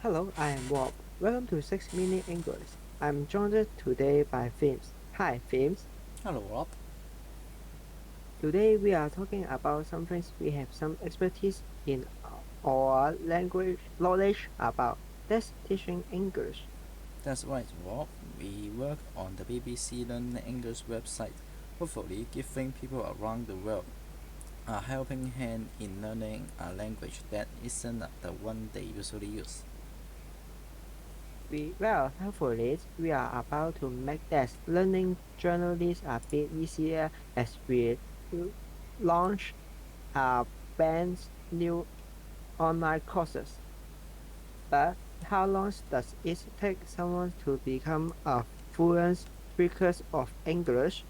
Hello, I am Rob. Welcome to 6 Minute English. I'm joined today by Films. Hi, Films. Hello, Rob. Today we are talking about something we have some expertise in or language knowledge about. That's teaching English. That's right, Rob. We work on the BBC Learn English website, hopefully giving people around the world a helping hand in learning a language that isn't the one they usually use. Hopefully, we are about to make that learning journalists a bit easier as we l- launch a brand new online courses. But how long does it take someone to become a fluent speaker of English?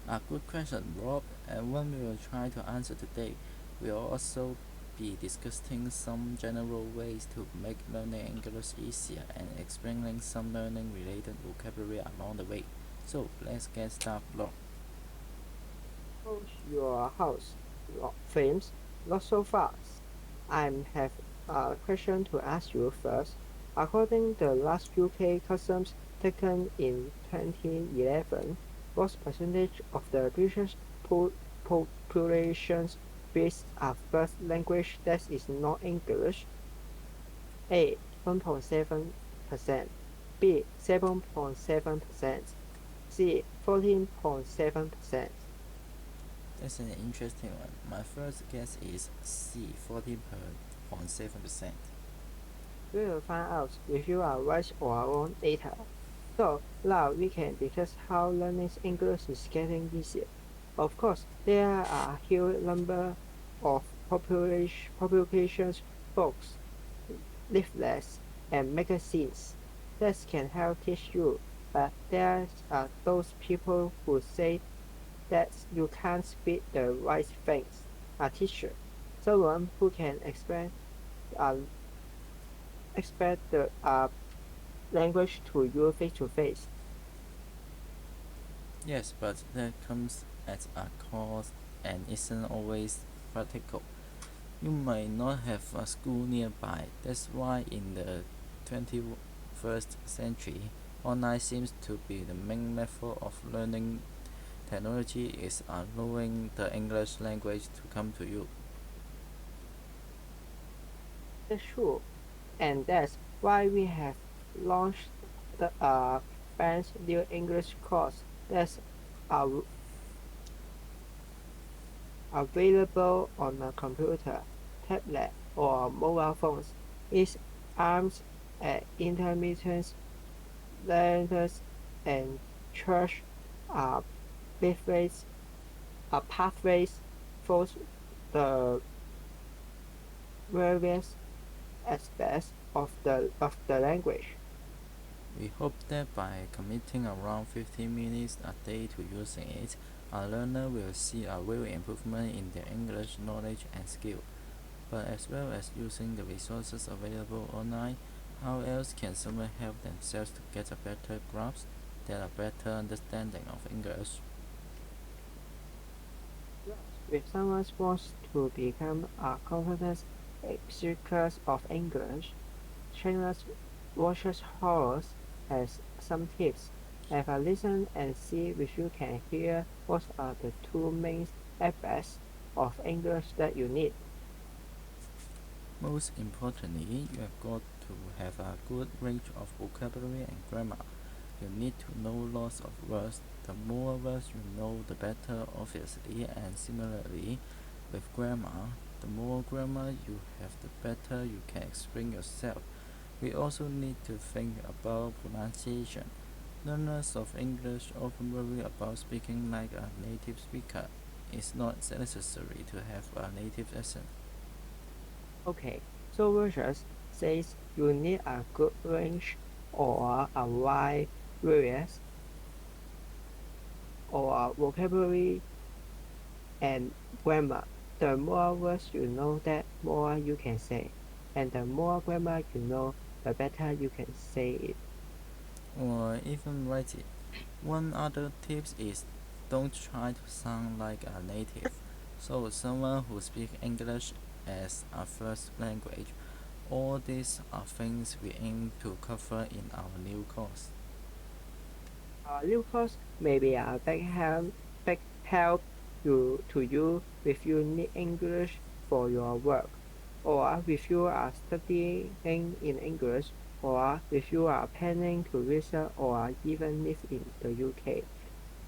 A good question, Rob, and one we will try to answer today. We'll also be discussing some general ways to make learning English easier and explaining some learning related vocabulary along the way. So let's get started, Rob. Close your house, frames, not so fast. I have a question to ask you first. According to the last UK customs taken in 2011, what percentage of the British population speaks a first language that is not English? A. 1.7%, B. 7.7%, C. 14.7%. That's an interesting one. My first guess is C, 14.7%. We will find out if you are right or wrong later. So now we can discuss how learning English is getting easier. Of course, there are a huge number of publications, books, leaflets, and magazines that can help teach you, but there are those people who say that you can't speak the right things. A teacher, someone who can uh, express the language to you face to face. Yes, but that comes at a cost and isn't always practical. You might not have a school nearby. That's why in the 21st century, online seems to be the main method of learning. Technology is allowing the English language to come to you. That's true, and that's why we have launched the brand new English course that's av- available on a computer, tablet, or mobile phones. It aims at intermittent learners and church uh, pathways, pathways for the various aspects of the language. We hope that by committing around 15 minutes a day to using it, a learner will see a real improvement in their English knowledge and skill. But as well as using the resources available online, how else can someone help themselves to get a better grasp, get a better understanding of English? If someone wants to become a confident speaker of English, trainers watches horrors has some tips. Have a listen and see if you can hear what are the two main aspects of English that you need. Most importantly, you have got to have a good range of vocabulary and grammar. You need to know lots of words. The more words you know, the better, obviously, and similarly, with grammar, the more grammar you have, the better you can explain yourself. We also need to think about pronunciation. Learners of English often worry about speaking like a native speaker. It's not necessary to have a native accent. Okay, so versus says you need a good range or a wide various or vocabulary and grammar. The more words you know, the more you can say. And the more grammar you know, the better you can say it. Or even write it. One other tip is don't try to sound like a native. So someone who speaks English as a first language All these are things we aim to cover in our new course. Our new course may be a big help to you if you need English for your work, or if you are studying in English, or if you are planning to visit or even live in the UK.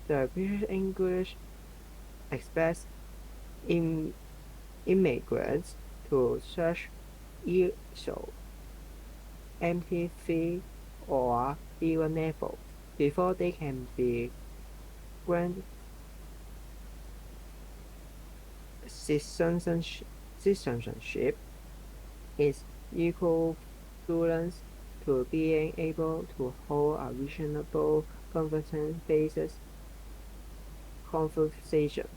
The British English expects immigrants to search ESOL, MP3, or even level before they can be granted citizenship is equivalent to being able to hold a reasonable conversation.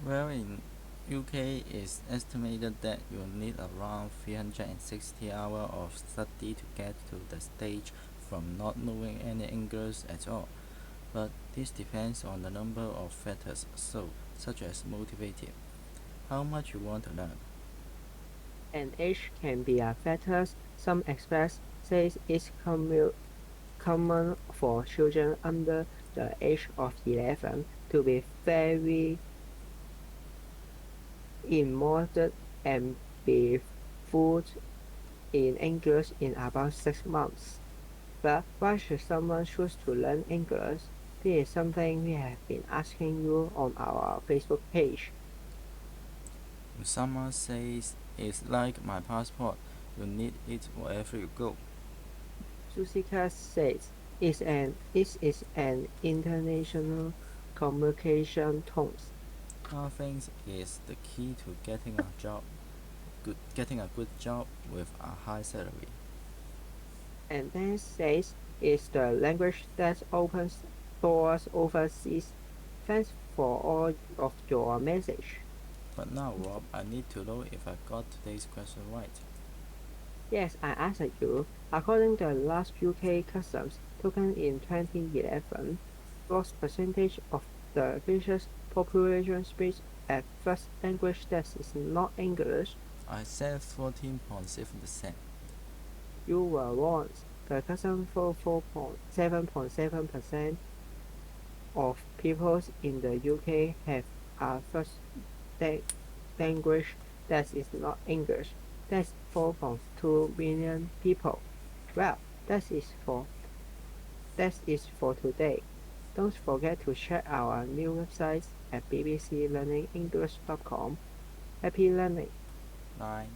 Well, in UK it's estimated that you'll need around 360 hours of study to get to the stage from not knowing any English at all. But this depends on the number of factors, such as motivated, how much you want to learn. And age can be a factor. Some experts say it's common for children under the age of 11 to be very immersed and be fluent in English in about 6 months. But why should someone choose to learn English? This is something we have been asking you on our Facebook page. If someone says it's like my passport, you need it wherever you go. Susika says it is an international communication tool. I think is the key to getting a good job with a high salary. And then says it's the language that opens doors overseas. Thanks for all of your message. But now, Rob, I need to know if I got today's question right. Yes, I asked you. According to the last UK customs token in 2011, what percentage of the British population speaks a first language that is not English? I said 14.7%. You were wrong. The custom for 4.7% of people in the UK have a first language that is not English. That's 4.2 million people. Well, that is for today. Don't forget to check our new website at bbclearningenglish.com. Happy learning! 9.